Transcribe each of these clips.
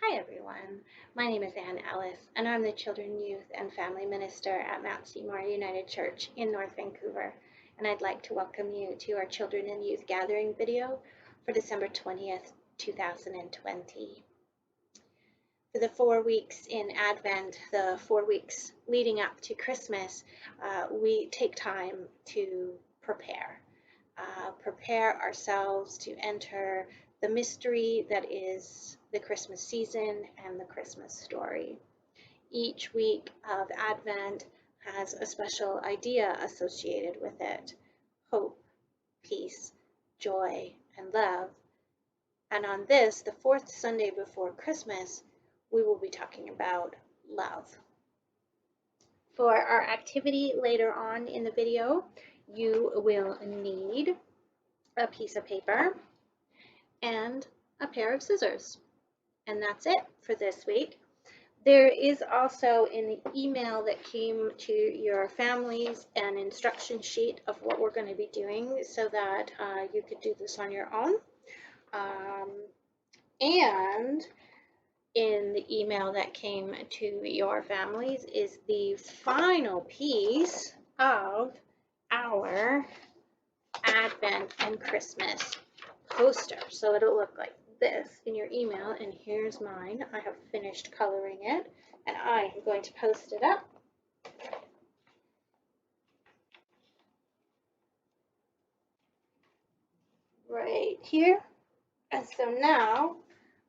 Hi everyone, my name is Ann Ellis and I'm the Children, Youth and Family Minister at Mount Seymour United Church in North Vancouver, and I'd like to welcome you to our Children and Youth Gathering video for December 20th, 2020. For the 4 weeks in Advent, the 4 weeks leading up to Christmas, we take time to prepare ourselves to enter the mystery that is the Christmas season and the Christmas story. Each week of Advent has a special idea associated with it: hope, peace, joy, and love. And on this, the fourth Sunday before Christmas, we will be talking about love. For our activity later on in the video, you will need a piece of paper and a pair of scissors. And that's it for this week. There is also in the email that came to your families an instruction sheet of what we're going to be doing so that you could do this on your own. And in the email that came to your families is the final piece of our Advent and Christmas poster. So it'll look like this in your email, and here's mine. I have finished coloring it, and I am going to post it up. Right here. And so now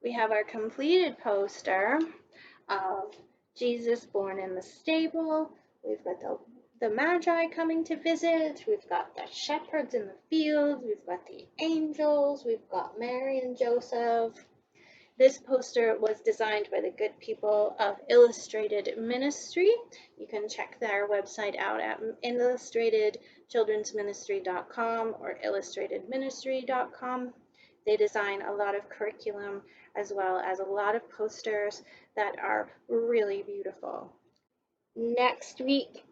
we have our completed poster of Jesus born in the stable. We've got the Magi coming to visit. We've got the shepherds in the fields. We've got the angels. We've got Mary and Joseph. This poster was designed by the good people of Illustrated Ministry. You can check their website out at illustratedchildrensministry.com or illustratedministry.com. They design a lot of curriculum as well as a lot of posters that are really beautiful. Next week,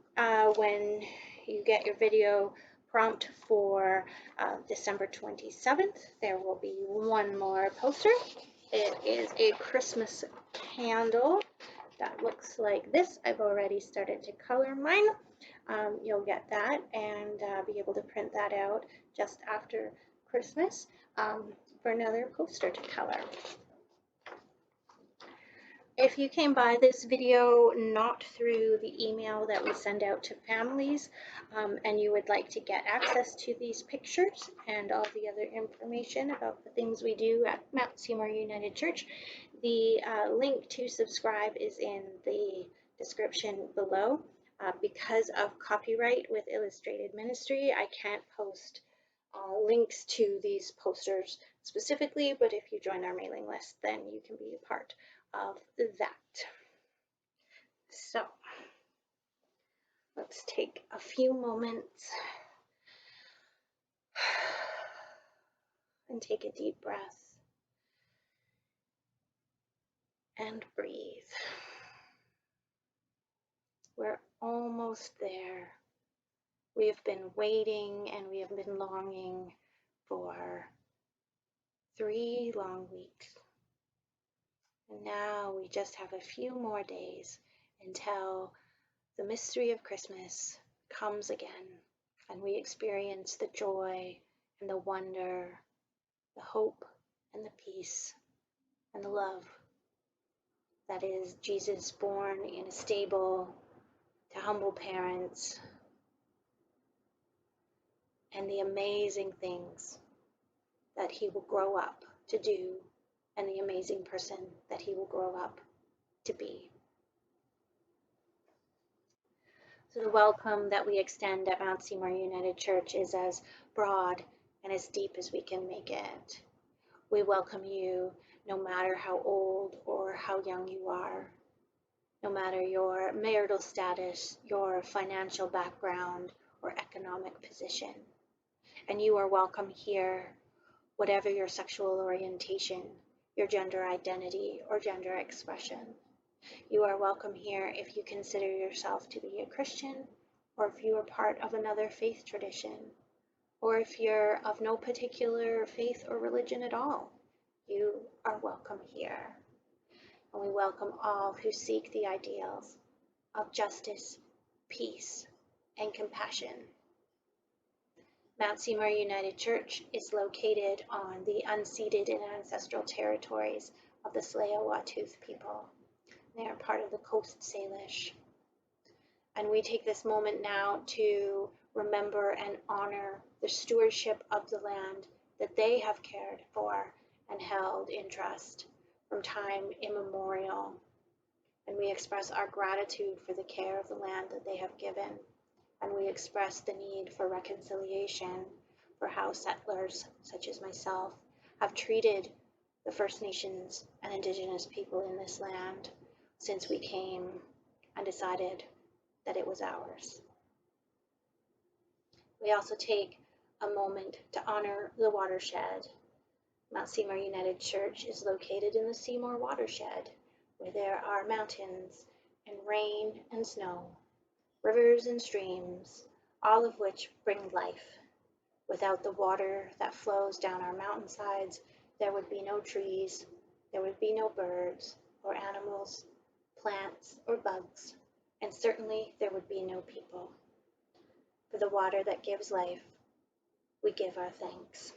when you get your video prompt for December 27th, there will be one more poster. It is a Christmas candle that looks like this. I've already started to color mine. You'll get that and be able to print that out just after Christmas for another poster to color. If you came by this video not through the email that we send out to families and you would like to get access to these pictures and all the other information about the things we do at Mount Seymour United Church, the link to subscribe is in the description below. Because of copyright with Illustrated Ministry, I can't post links to these posters specifically, but if you join our mailing list, then you can be a part of that. So let's take a few moments and take a deep breath and breathe. We're almost there. We have been waiting and we have been longing for 3 long weeks. And now we just have a few more days until the mystery of Christmas comes again and we experience the joy and the wonder, the hope and the peace and the love that is Jesus born in a stable to humble parents, and the amazing things that he will grow up to do and the amazing person that he will grow up to be. So the welcome that we extend at Mount Seymour United Church is as broad and as deep as we can make it. We welcome you no matter how old or how young you are, no matter your marital status, your financial background, or economic position. And you are welcome here, whatever your sexual orientation, your gender identity, or gender expression. You are welcome here if you consider yourself to be a Christian, or if you are part of another faith tradition, or if you're of no particular faith or religion at all. You are welcome here. and we welcome all who seek the ideals of justice, peace, and compassion. Mount Seymour United Church is located on the unceded and ancestral territories of the Tsleil-Waututh people. They are part of the Coast Salish. And we take this moment now to remember and honor the stewardship of the land that they have cared for and held in trust from time immemorial. And we express our gratitude for the care of the land that they have given. And we express the need for reconciliation for how settlers, such as myself, have treated the First Nations and Indigenous people in this land since we came and decided that it was ours. We also take a moment to honor the watershed. Mount Seymour United Church is located in the Seymour watershed, where there are mountains and rain and snow, rivers and streams, all of which bring life. Without the water that flows down our mountainsides, there would be no trees, there would be no birds or animals, plants or bugs, and certainly there would be no people. For the water that gives life, we give our thanks.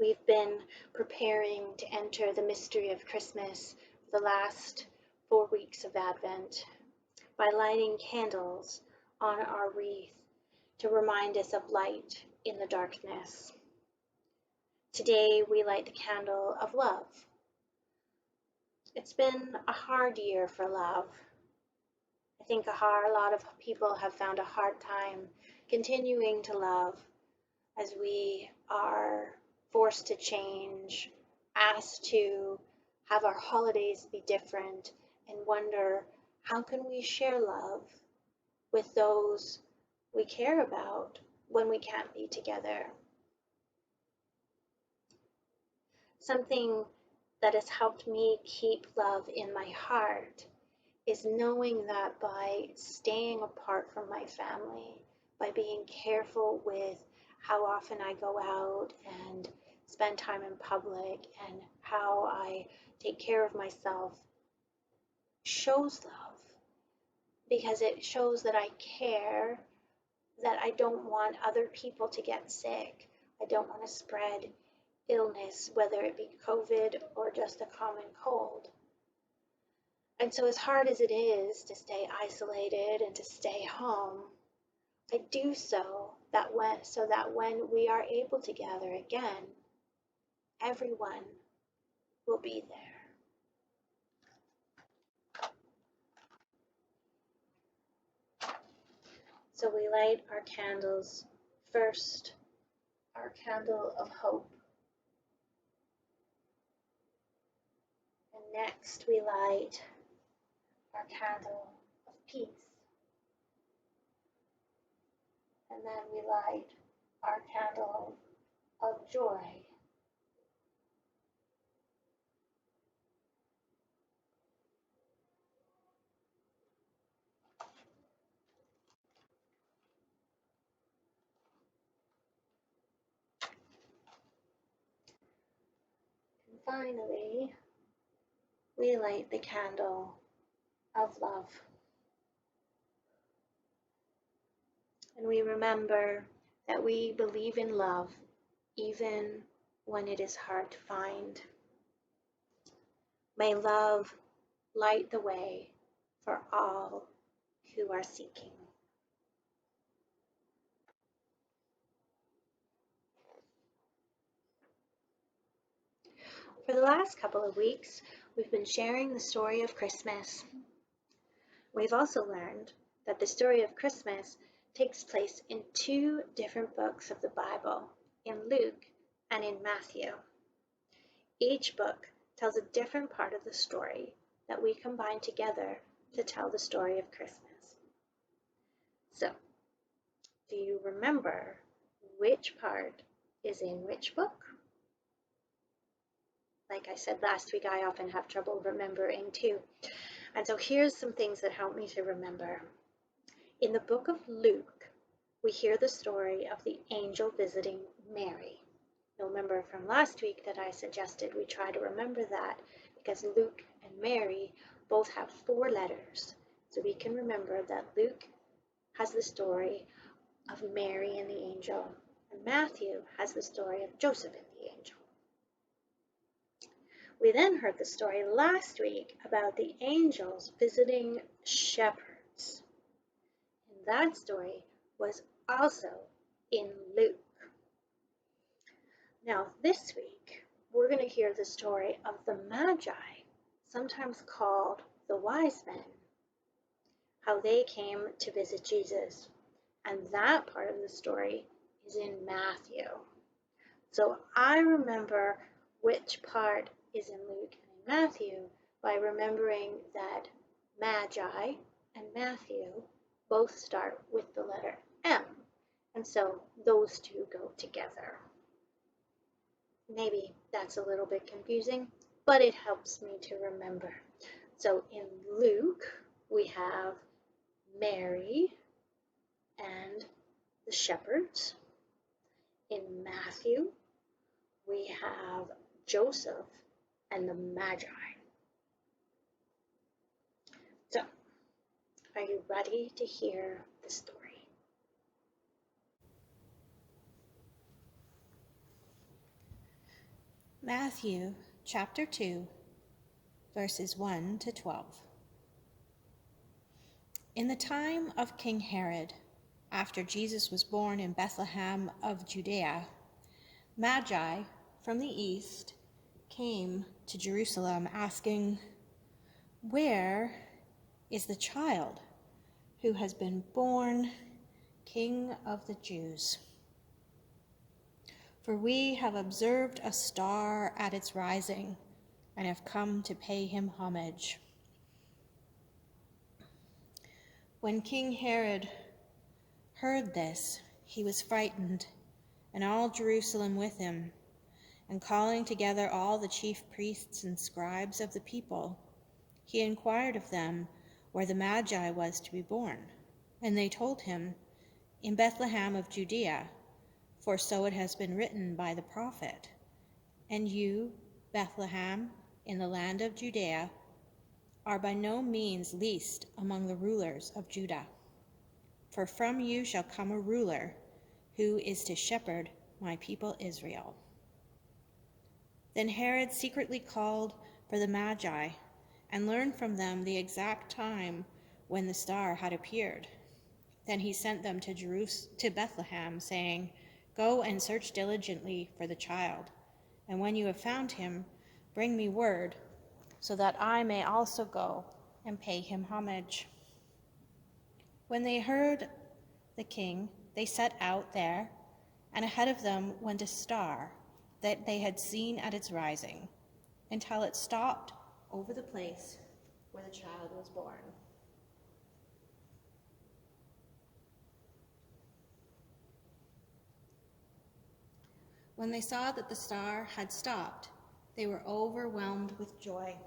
We've been preparing to enter the mystery of Christmas for the last 4 weeks of Advent by lighting candles on our wreath to remind us of light in the darkness. Today we light the candle of love. It's been a hard year for love. I think a lot of people have found a hard time continuing to love as we are forced to change, asked to have our holidays be different, and wonder, how can we share love with those we care about when we can't be together? Something that has helped me keep love in my heart is knowing that by staying apart from my family, by being careful with how often I go out and spend time in public and how I take care of myself, shows love, because it shows that I care, that I don't want other people to get sick. I don't want to spread illness, whether it be COVID or just a common cold. And so as hard as it is to stay isolated and to stay home, I do so that when we are able to gather again, everyone will be there. So we light our candles first, our candle of hope. And next we light our candle of peace. And then we light our candle of joy. And finally, we light the candle of love. And we remember that we believe in love even when it is hard to find. May love light the way for all who are seeking. For the last couple of weeks, we've been sharing the story of Christmas. We've also learned that the story of Christmas takes place in 2 different books of the Bible, in Luke and in Matthew. Each book tells a different part of the story that we combine together to tell the story of Christmas. So, do you remember which part is in which book? Like I said last week, I often have trouble remembering too. And so here's some things that help me to remember. In the book of Luke, we hear the story of the angel visiting Mary. You'll remember from last week that I suggested we try to remember that because Luke and Mary both have 4 letters. So we can remember that Luke has the story of Mary and the angel, and Matthew has the story of Joseph and the angel. We then heard the story last week about the angels visiting shepherds. And that story was also in Luke. Now this week, we're going to hear the story of the Magi, sometimes called the wise men, how they came to visit Jesus. And that part of the story is in Matthew. So I remember which part is in Luke and in Matthew by remembering that Magi and Matthew both start with the letter M. And so those two go together. Maybe that's a little bit confusing, but it helps me to remember. So in Luke, we have Mary and the shepherds. In Matthew, we have Joseph and the Magi. So, are you ready to hear the story? Matthew chapter 2, verses 1 to 12. In the time of King Herod, after Jesus was born in Bethlehem of Judea, Magi from the east came to Jerusalem asking, "Where is the child who has been born King of the Jews? For we have observed a star at its rising and have come to pay him homage." When King Herod heard this, he was frightened, and all Jerusalem with him. And calling together all the chief priests and scribes of the people, he inquired of them where the Magi was to be born. And they told him, "In Bethlehem of Judea, for so it has been written by the prophet, 'And you, Bethlehem, in the land of Judea, are by no means least among the rulers of Judah. For from you shall come a ruler who is to shepherd my people Israel.'" Then Herod secretly called for the Magi and learned from them the exact time when the star had appeared. Then he sent them to Bethlehem, saying, "Go and search diligently for the child, and when you have found him, bring me word, so that I may also go and pay him homage." When they heard the king, they set out there, and ahead of them went a star that they had seen at its rising, until it stopped over the place where the child was born. When they saw that the star had stopped, they were overwhelmed with joy.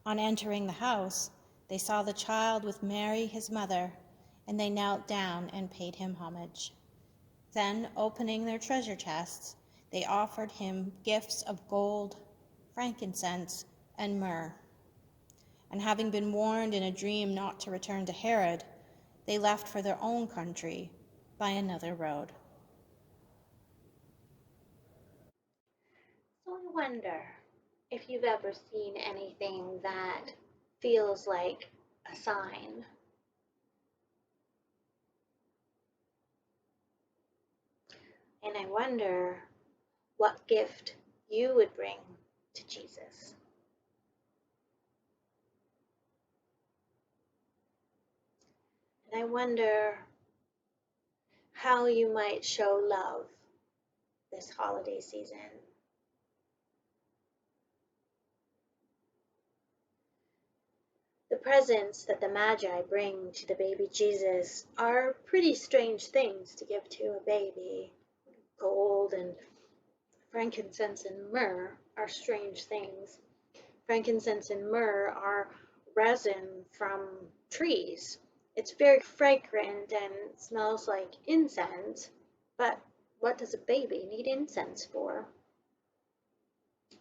On entering the house, they saw the child with Mary, his mother, and they knelt down and paid him homage. Then, opening their treasure chests, they offered him gifts of gold, frankincense, and myrrh. And having been warned in a dream not to return to Herod, they left for their own country by another road. So I wonder if you've ever seen anything that feels like a sign. And I wonder what gift you would bring to Jesus. And I wonder how you might show love this holiday season. The presents that the Magi bring to the baby Jesus are pretty strange things to give to a baby. Gold and frankincense and myrrh are strange things. Frankincense and myrrh are resin from trees. It's very fragrant and smells like incense, but what does a baby need incense for?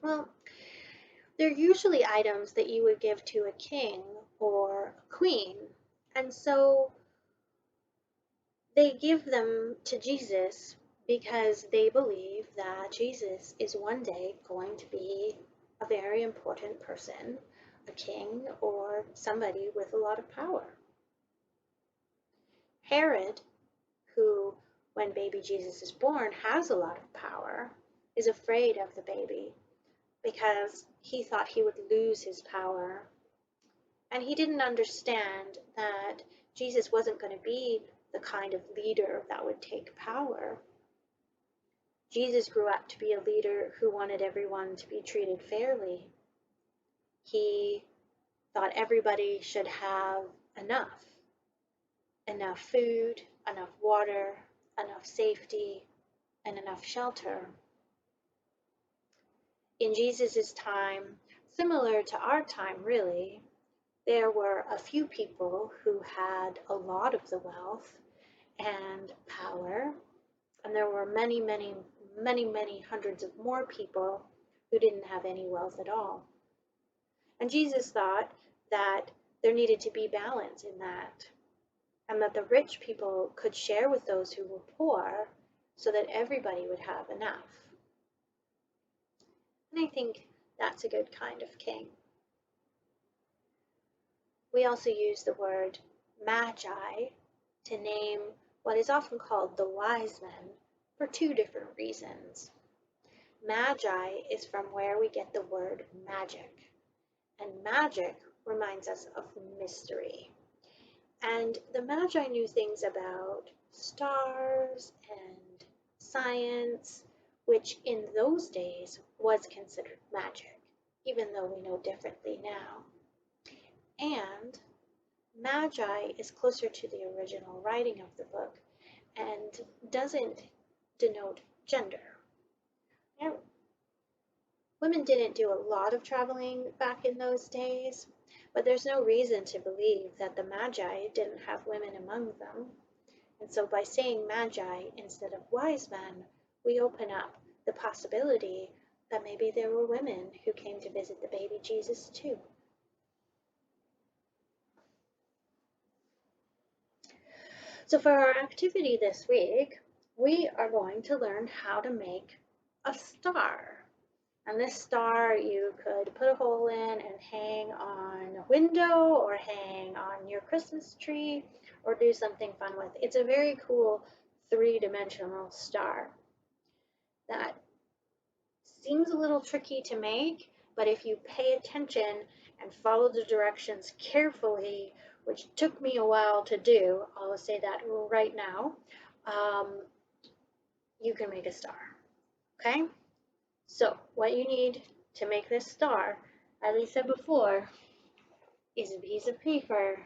Well, they're usually items that you would give to a king or a queen, and so they give them to Jesus because they believe that Jesus is one day going to be a very important person, a king or somebody with a lot of power. Herod, who, when baby Jesus is born, has a lot of power, is afraid of the baby because he thought he would lose his power. And he didn't understand that Jesus wasn't going to be the kind of leader that would take power. Jesus grew up to be a leader who wanted everyone to be treated fairly. He thought everybody should have enough food, enough water, enough safety, and enough shelter. In Jesus' time, similar to our time really, there were a few people who had a lot of the wealth and power, and there were many hundreds of more people who didn't have any wealth at all. And Jesus thought that there needed to be balance in that, and that the rich people could share with those who were poor so that everybody would have enough. And I think that's a good kind of king. We also use the word magi to name what is often called the wise men for two different reasons. Magi is from where we get the word magic, and magic reminds us of mystery. And the Magi knew things about stars and science, which in those days was considered magic, even though we know differently now. And Magi is closer to the original writing of the book and doesn't denote gender. Now, women didn't do a lot of traveling back in those days, but there's no reason to believe that the Magi didn't have women among them. And so by saying Magi instead of wise men, we open up the possibility that maybe there were women who came to visit the baby Jesus too. So for our activity this week, we are going to learn how to make a star. And this star you could put a hole in and hang on a window or hang on your Christmas tree or do something fun with. It's a very cool three-dimensional star that seems a little tricky to make, but if you pay attention and follow the directions carefully, which took me a while to do, I'll say that right now, you can make a star, okay? So what you need to make this star, as I said before, is a piece of paper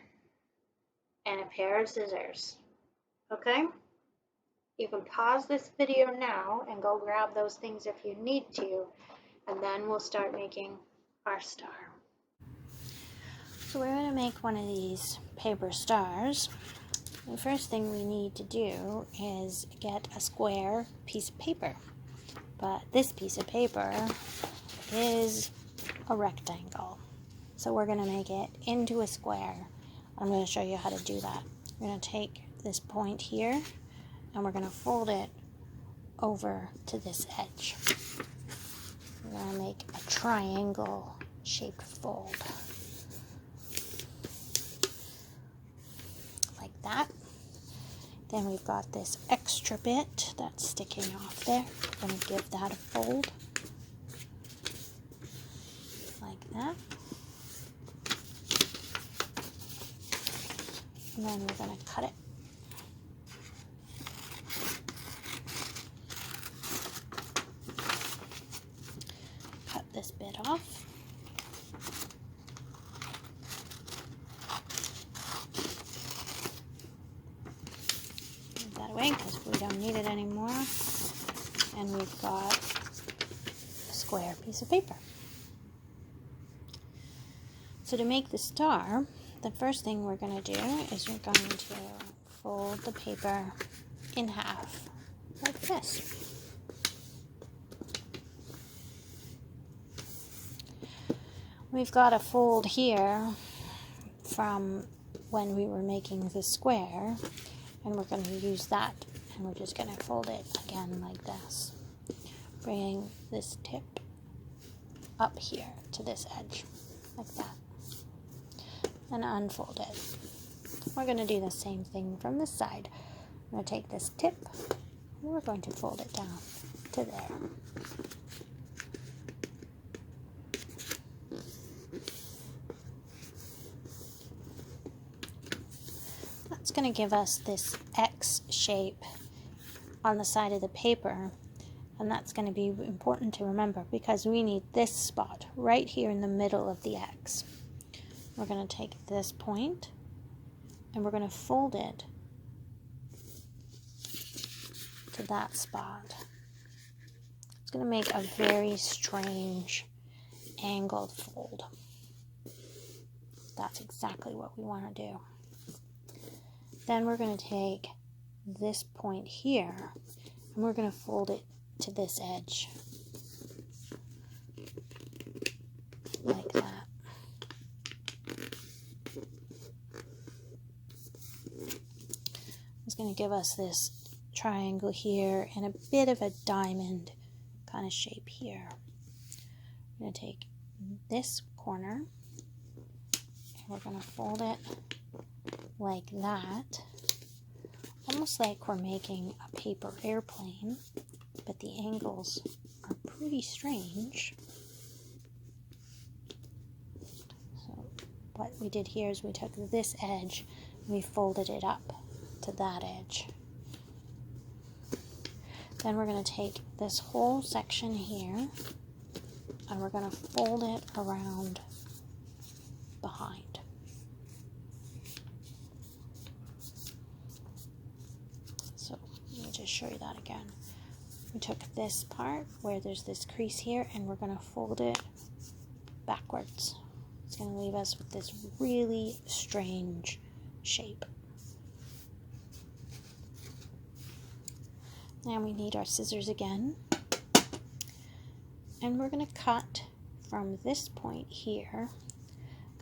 and a pair of scissors, okay? You can pause this video now and go grab those things if you need to, and then we'll start making our star. So we're going to make one of these paper stars. The first thing we need to do is get a square piece of paper. But this piece of paper is a rectangle. So we're going to make it into a square. I'm going to show you how to do that. We're going to take this point here and we're going to fold it over to this edge. We're going to make a triangle shaped fold. Like that. Then we've got this extra bit that's sticking off there. We're going to give that a fold. Like that. And then we're going to cut it. Cut this bit off. Move that away because we don't need it anymore. And we've got square piece of paper. So to make the star, the first thing we're going to do is we're going to fold the paper in half, like this. We've got a fold here from when we were making the square, and we're going to use that, and we're just going to fold it again like this, bringing this tip up here to this edge, like that, and unfold it. We're going to do the same thing from this side. I'm going to take this tip, and we're going to fold it down to there. That's going to give us this X shape on the side of the paper, and that's going to be important to remember because we need this spot right here in the middle of the X. We're going to take this point and we're going to fold it to that spot. It's going to make a very strange angled fold. That's exactly what we want to do. Then we're going to take this point here and we're going to fold it to this edge, like that. It's going to give us this triangle here and a bit of a diamond kind of shape here. I'm going to take this corner and we're going to fold it like that, almost like we're making a paper airplane, but the angles are pretty strange. So what we did here is we took this edge and we folded it up to that edge. Then we're going to take this whole section here and we're going to fold it around behind. So let me just show you that again. We took this part where there's this crease here and we're going to fold it backwards. It's going to leave us with this really strange shape. Now we need our scissors again, and we're going to cut from this point here,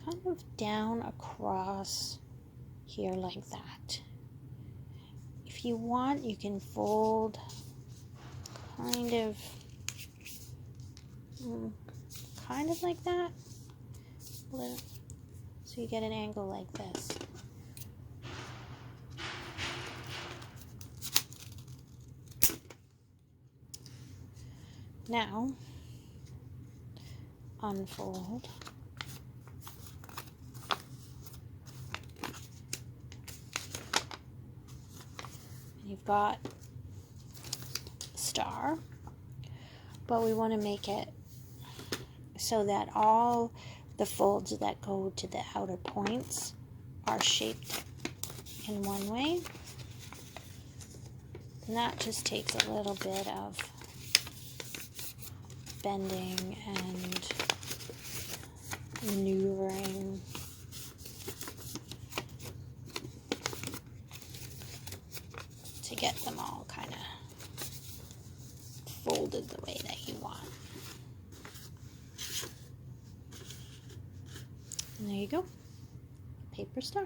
kind of down across here like that. If you want, you can fold kind of like that, so you get an angle like this. Now, unfold. You've got a star, but we want to make it so that all the folds that go to the outer points are shaped in one way. And that just takes a little bit of bending and maneuvering. To get them all kind of folded the way that you want. And there you go, paper star.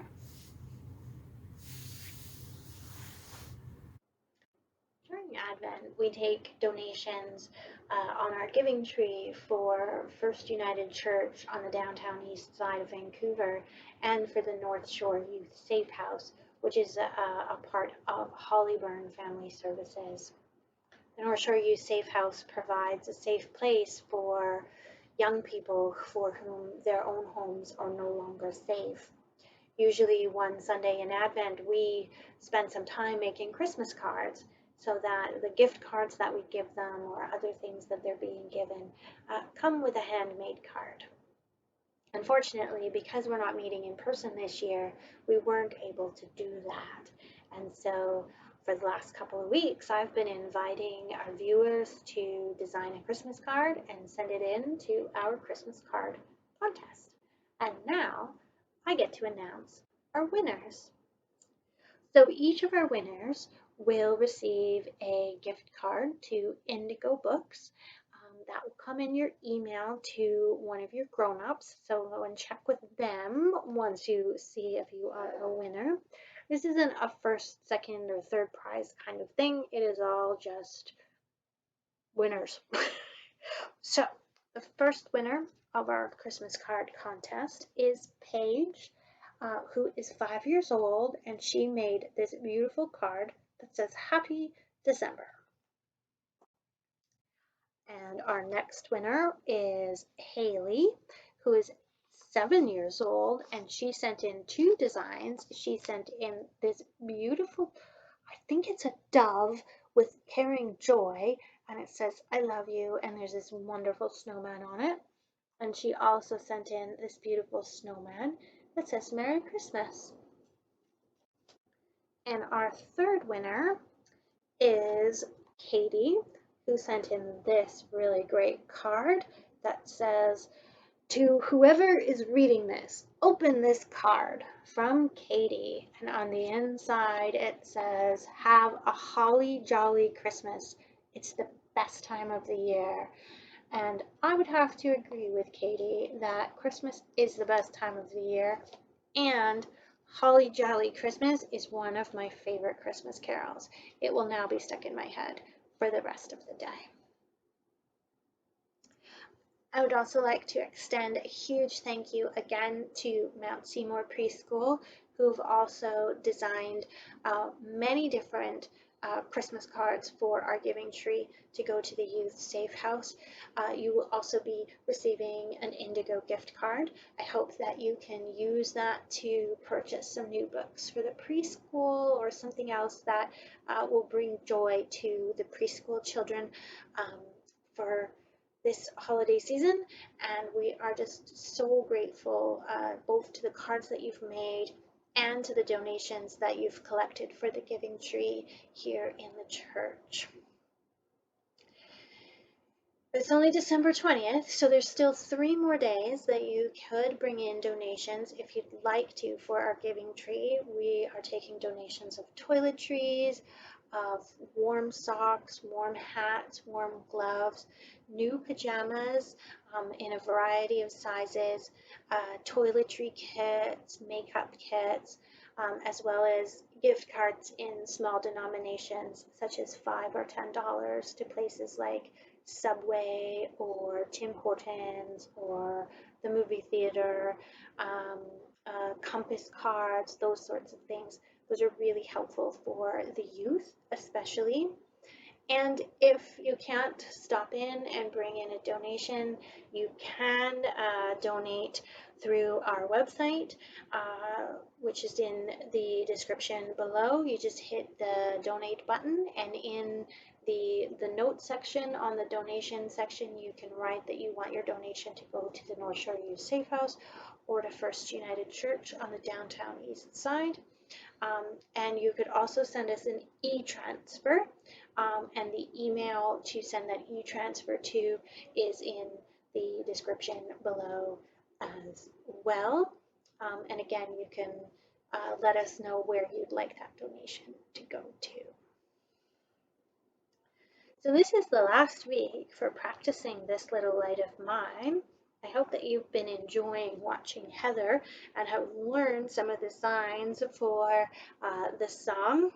During Advent, we take donations on our giving tree for First United Church on the downtown east side of Vancouver and for the North Shore Youth Safe House, which is a part of Hollyburn Family Services. The North Shore Youth Safe House provides a safe place for young people for whom their own homes are no longer safe. Usually one Sunday in Advent, we spend some time making Christmas cards so that the gift cards that we give them or other things that they're being given come with a handmade card. Unfortunately, because we're not meeting in person this year, we weren't able to do that. And so for the last couple of weeks, I've been inviting our viewers to design a Christmas card and send it in to our Christmas card contest. And now I get to announce our winners. So each of our winners will receive a gift card to Indigo Books. That will come in your email to one of your grown-ups. So go and check with them once you see if you are a winner. This isn't a first, second, or third prize kind of thing. It is all just winners. So the first winner of our Christmas card contest is Paige, who is 5 years old, and she made this beautiful card that says Happy December. And our next winner is Haley, who is 7 years old, and she sent in 2 designs. She sent in this beautiful, I think it's a dove with carrying joy, and it says, I love you, and there's this wonderful snowman on it. And she also sent in this beautiful snowman that says Merry Christmas. And our third winner is Katie, who sent in this really great card that says, to whoever is reading this, open this card from Katie. And on the inside it says, have a holly jolly Christmas. It's the best time of the year. And I would have to agree with Katie that Christmas is the best time of the year, and Holly Jolly Christmas is one of my favorite Christmas carols. It will now be stuck in my head for the rest of the day. I would also like to extend a huge thank you again to Mount Seymour Preschool, who've also designed many different Christmas cards for our Giving Tree to go to the Youth Safe House. You will also be receiving an Indigo gift card. I hope that you can use that to purchase some new books for the preschool or something else that will bring joy to the preschool children for this holiday season. And we are just so grateful both to the cards that you've made and to the donations that you've collected for the Giving Tree here in the church. It's only December 20th, so there's still 3 more days that you could bring in donations if you'd like to for our Giving Tree. We are taking donations of toiletries, of warm socks, warm hats, warm gloves, new pajamas in a variety of sizes, toiletry kits, makeup kits, as well as gift cards in small denominations such as $5 or $10 to places like Subway or Tim Hortons or the movie theater, compass cards, those sorts of things. Those are really helpful for the youth especially. And if you can't stop in and bring in a donation, you can donate through our website, which is in the description below. You just hit the donate button, and in the notes section on the donation section, you can write that you want your donation to go to the North Shore Youth Safe House or to First United Church on the downtown east side. And you could also send us an e-transfer, and the email to send that e-transfer to is in the description below as well. And again, you can let us know where you'd like that donation to go to. So this is the last week for practicing this little light of mine. I hope that you've been enjoying watching Heather and have learned some of the signs for the song.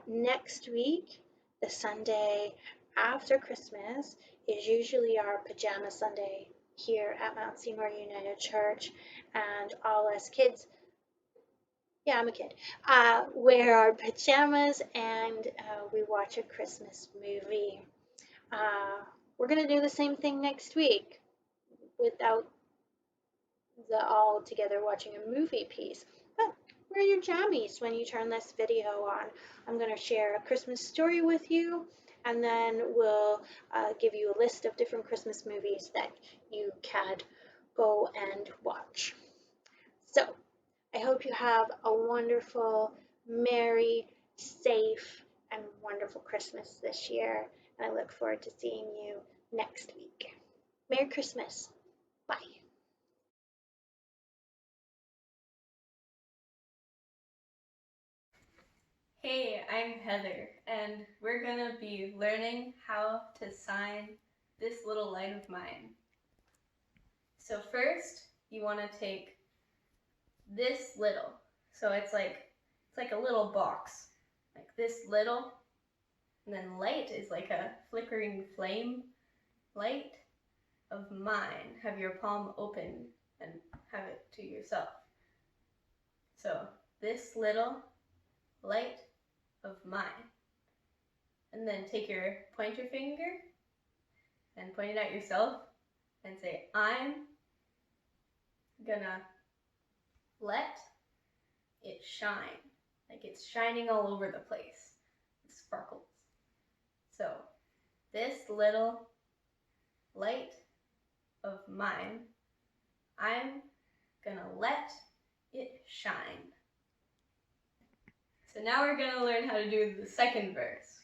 Next week, the Sunday after Christmas, is usually our Pajama Sunday here at Mount Seymour United Church, and all us kids, yeah, I'm a kid, wear our pajamas and we watch a Christmas movie. We're going to do the same thing next week without the all together watching a movie piece. But wear your jammies when you turn this video on. I'm going to share a Christmas story with you, and then we'll give you a list of different Christmas movies that you can go and watch. So I hope you have a wonderful, merry, safe, and wonderful Christmas this year. And I look forward to seeing you next week. Merry Christmas. Bye. Hey, I'm Heather, and we're gonna be learning how to sign this little light of mine. So first, you wanna take this little, so it's like a little box, like this little, and then light is like a flickering flame light of mine. Have your palm open and have it to yourself. So this little light of mine. And then take your pointer finger and point it at yourself and say, I'm gonna let it shine. Like it's shining all over the place. It sparkles. So this little light of mine, I'm gonna let it shine. So now we're gonna learn how to do the second verse.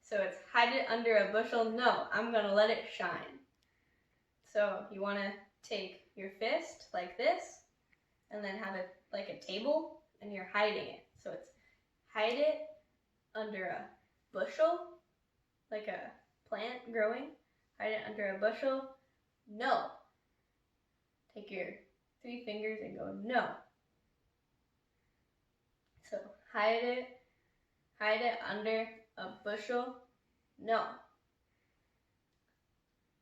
So it's hide it under a bushel. No, I'm gonna let it shine. So you wanna take your fist like this and then have it like a table and you're hiding it. So it's hide it under a bushel, like a plant growing. Hide it under a bushel. No. Take your 3 fingers and go no. So hide it under a bushel. No.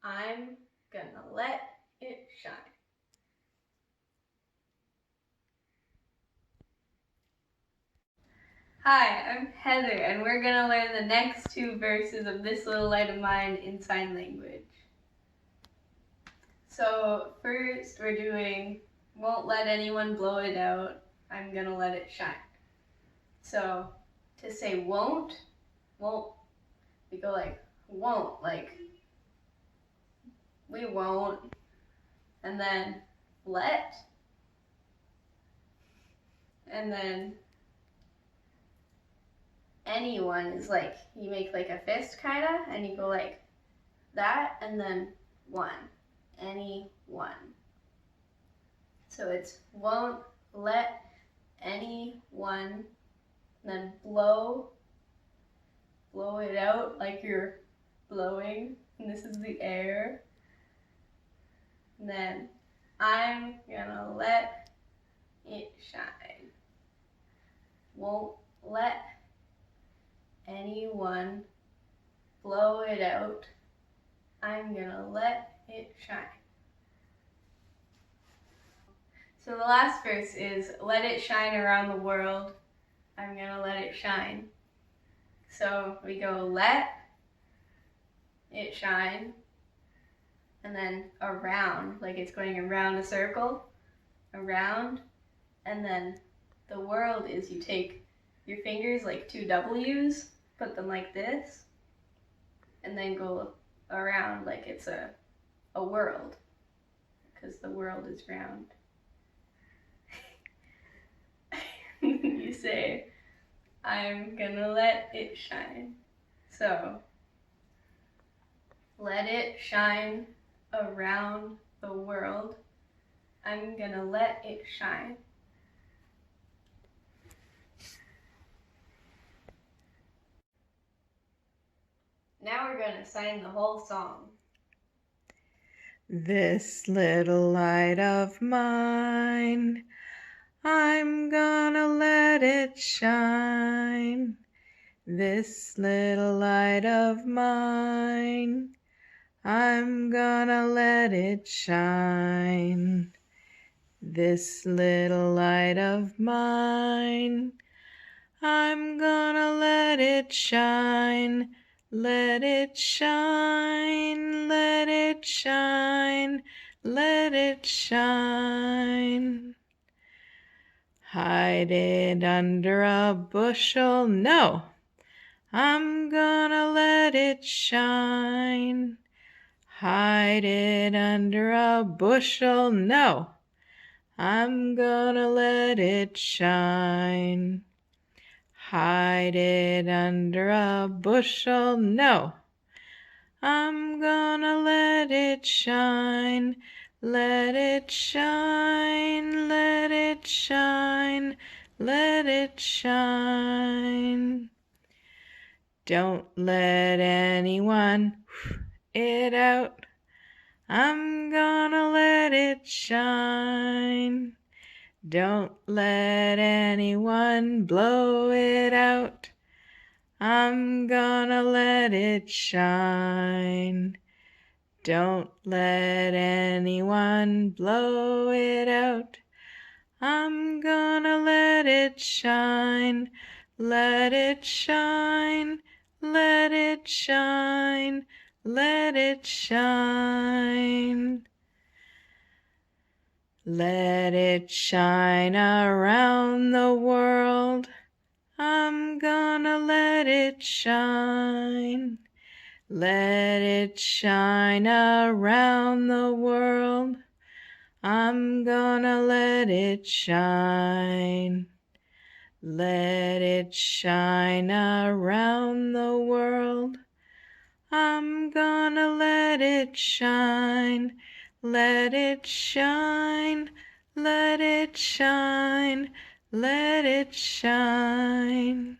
I'm gonna let it shine. Hi, I'm Heather, and we're gonna learn the next 2 verses of This Little Light of Mine in sign language. So first we're doing won't let anyone blow it out. I'm gonna let it shine. So to say won't, we go like won't, like we won't. And then let, and then anyone is like, you make like a fist kinda, and you go like that, and then one, anyone. So it's won't let anyone, and then blow it out like you're blowing, and this is the air. And then I'm gonna let it shine. Won't let anyone blow it out. I'm gonna let it shine. So the last verse is let it shine around the world. I'm gonna let it shine. So we go let it shine, and then around, like it's going around a circle, around, and then the world is you take your fingers like 2 W's, put them like this, and then go around like it's a world, because the world is round. You say, I'm gonna let it shine. So, let it shine around the world. I'm gonna let it shine. Now we're gonna sing the whole song. This little light of mine, I'm gonna let it shine. This little light of mine, I'm gonna let it shine. This little light of mine, I'm gonna let it shine. Let it shine, let it shine, let it shine. Hide it under a bushel. No, I'm gonna let it shine. Hide it under a bushel. No, I'm gonna let it shine. hide it under a bushel. No, I'm gonna let it shine, let it shine, let it shine, let it shine. Don't let anyone it out. I'm gonna let it shine. Don't let anyone blow it out. I'm gonna let it shine. Don't let anyone blow it out. I'm gonna let it shine. Let it shine. Let it shine. Let it shine. Let it shine around the world. I'm gonna let it shine. Let it shine around the world. I'm gonna let it shine. Let it shine around the world. I'm gonna let it shine. Let it shine. Let it shine. Let it shine.